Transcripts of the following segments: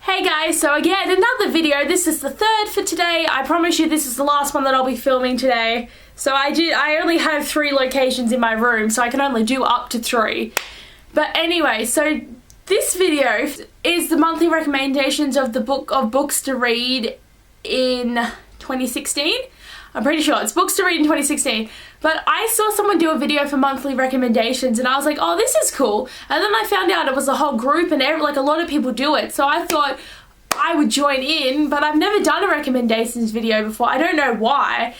Hey guys, so again, another video. This is the third for today. I promise you this is the last one that I'll be filming today. So I only have 3 locations in my room, so I can only do up to 3. But anyway, so this video is the monthly recommendations of books to read in 2016. I'm pretty sure it's books to read in 2016. But I saw someone do a video for monthly recommendations and I was like, oh, this is cool. And then I found out it was a whole group and like a lot of people do it. So I thought I would join in, but I've never done a recommendations video before. I don't know why.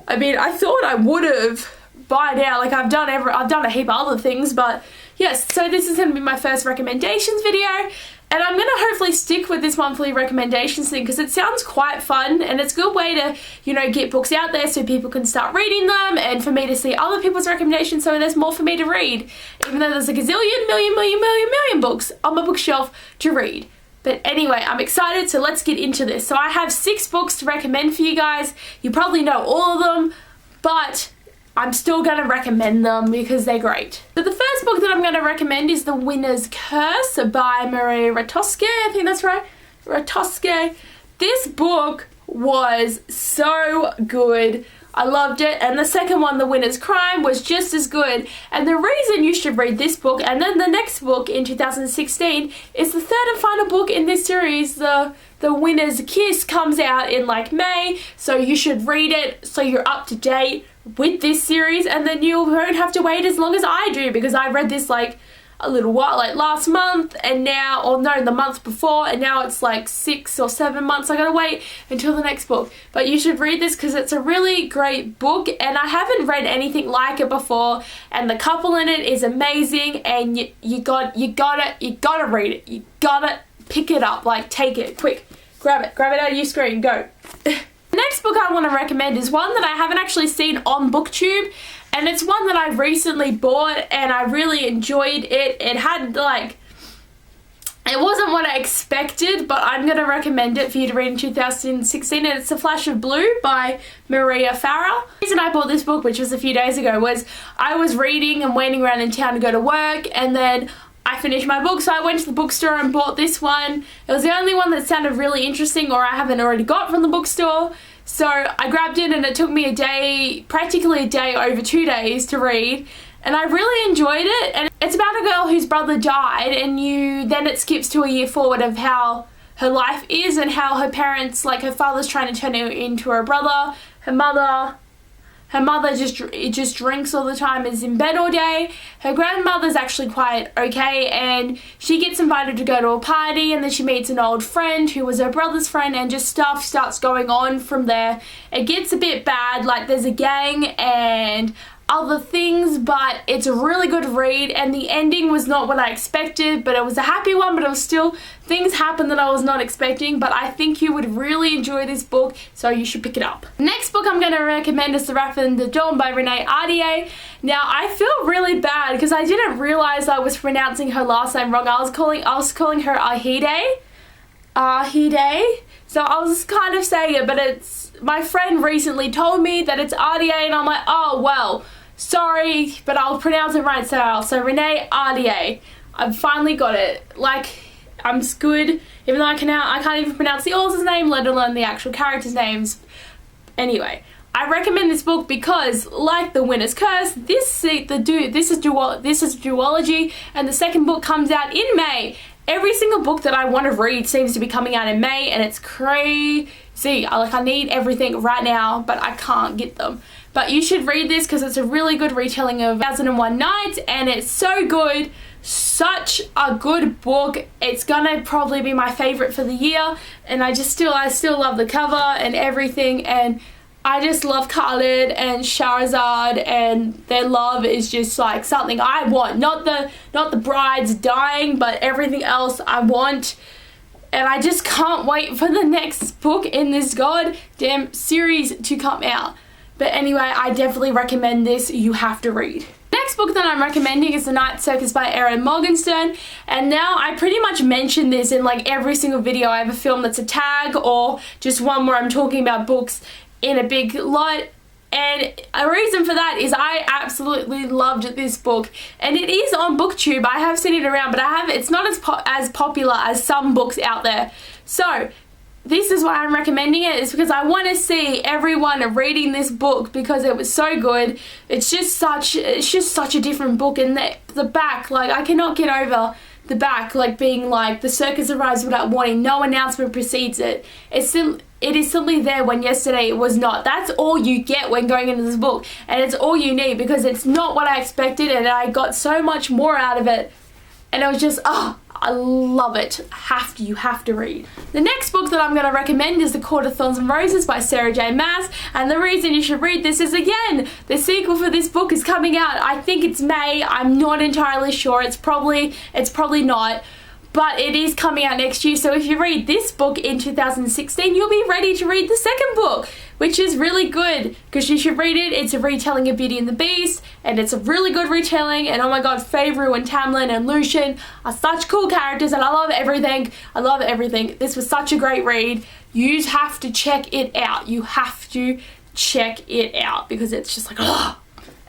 I mean, I thought I would have by now. Like I've done a heap of other things, but yes, so this is going to be my first recommendations video. And I'm going to hopefully stick with this monthly recommendations thing because it sounds quite fun and it's a good way to, you know, get books out there so people can start reading them and for me to see other people's recommendations so there's more for me to read. Even though there's a gazillion, million books on my bookshelf to read. But anyway, I'm excited, so let's get into this. So I have 6 books to recommend for you guys. You probably know all of them, but I'm still going to recommend them because they're great. So the first book that I'm going to recommend is The Winner's Curse by Maria Ratoske. I think that's right. Ratoske. This book was so good. I loved it. And the second one, The Winner's Crime, was just as good. And the reason you should read this book and then the next book in 2016 is the third and final book in this series, The Winner's Kiss, comes out in like May. So you should read it so you're up to date with this series, and then you won't have to wait as long as I do because I read this like a little while, like last month, and now, or no, the month before, and now it's like 6 or 7 months I gotta wait until the next book. But you should read this because it's a really great book and I haven't read anything like it before, and the couple in it is amazing, and you gotta read it. You gotta pick it up, like take it, quick, grab it out of your screen, go. The next book I want to recommend is one that I haven't actually seen on BookTube, and it's one that I recently bought and I really enjoyed it. It had like, it wasn't what I expected, but I'm going to recommend it for you to read in 2016, and it's A Flash of Blue by Maria Farah. The reason I bought this book, which was a few days ago, was I was reading and waiting around in town to go to work, and then I finished my book, so I went to the bookstore and bought this one. It was the only one that sounded really interesting or I haven't already got from the bookstore. So I grabbed it and it took me a day, practically a day, over 2 days to read. And I really enjoyed it. And it's about a girl whose brother died, and then it skips to a year forward of how her life is and how her parents, like her father's trying to turn her into her brother. Her mother just drinks all the time, is in bed all day. Her grandmother's actually quite okay, and she gets invited to go to a party, and then she meets an old friend who was her brother's friend, and just stuff starts going on from there. It gets a bit bad, like there's a gang and other things, but it's a really good read, and the ending was not what I expected, but it was a happy one, but it was still, things happened that I was not expecting, but I think you would really enjoy this book, so you should pick it up. Next book I'm going to recommend is The Wrath and the Dawn by Renee Ahdieh. Now, I feel really bad because I didn't realize I was pronouncing her last name wrong. I was calling her Ahdieh. So I was kind of saying it, but it's, my friend recently told me that it's Ahdieh, and I'm like, oh, well, sorry, but I'll pronounce it right. So Renee Ahdieh. I've finally got it. Like, I'm good, even though I can't even pronounce the author's name, let alone the actual characters' names. Anyway, I recommend this book because, like The Winner's Curse, this is duology, and the second book comes out in May. Every single book that I want to read seems to be coming out in May, and it's crazy. I need everything right now, but I can't get them. But you should read this because it's a really good retelling of 1001 Nights, and it's so good. Such a good book. It's gonna probably be my favorite for the year, and I still love the cover and everything, and I just love Khalid and Shahrazad, and their love is just like something I want. Not the brides dying, but everything else I want. And I just can't wait for the next book in this goddamn series to come out. But anyway, I definitely recommend this. You have to read. Next book that I'm recommending is The Night Circus by Erin Morgenstern, and now I pretty much mention this in like every single video I ever film that's a tag or just one where I'm talking about books in a big lot. And a reason for that is I absolutely loved this book, and it is on BookTube. I have seen it around, but it's not as popular as some books out there. So this is why I'm recommending it, is because I want to see everyone reading this book because it was so good. It's just such a different book, and the back, like, I cannot get over the back, like, being like, the circus arrives without warning, no announcement precedes it. It is simply there when yesterday it was not. That's all you get when going into this book, and it's all you need because it's not what I expected, and I got so much more out of it, and it was just, I love it. You have to read. The next book that I'm going to recommend is The Court of Thorns and Roses by Sarah J Maas, and the reason you should read this is, again, the sequel for this book is coming out. I think it's May. I'm not entirely sure. It's probably not. But it is coming out next year, so if you read this book in 2016, you'll be ready to read the second book, which is really good, because you should read it. It's a retelling of Beauty and the Beast, and it's a really good retelling, and oh my god, Feyre and Tamlin and Lucian are such cool characters, and I love everything. I love everything. This was such a great read. You have to check it out. You have to check it out, because it's just like, oh.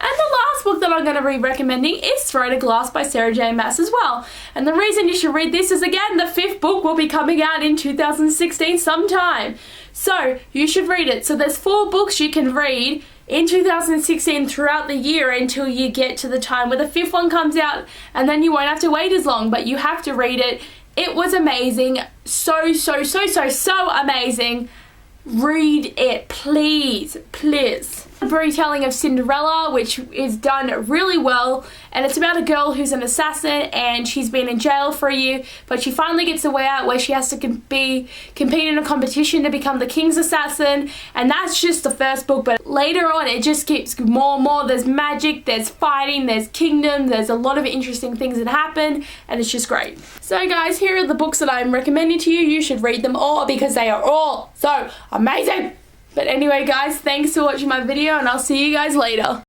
And the last book that I'm going to be recommending is Thrown a Glass by Sarah J Maas as well. And the reason you should read this is, again, the 5th book will be coming out in 2016 sometime. So you should read it. So there's 4 books you can read in 2016 throughout the year until you get to the time where the 5th one comes out, and then you won't have to wait as long, but you have to read it. It was amazing. So amazing. Read it, please. A retelling of Cinderella, which is done really well, and it's about a girl who's an assassin, and she's been in jail for a year, but she finally gets a way out where she has to compete in a competition to become the king's assassin, and that's just the first book. But later on it just keeps more and more. There's magic, there's fighting, there's kingdom, there's a lot of interesting things that happen, and it's just great. So guys, here are the books that I'm recommending to you. You should read them all because they are all so amazing. But anyway guys, thanks for watching my video, and I'll see you guys later.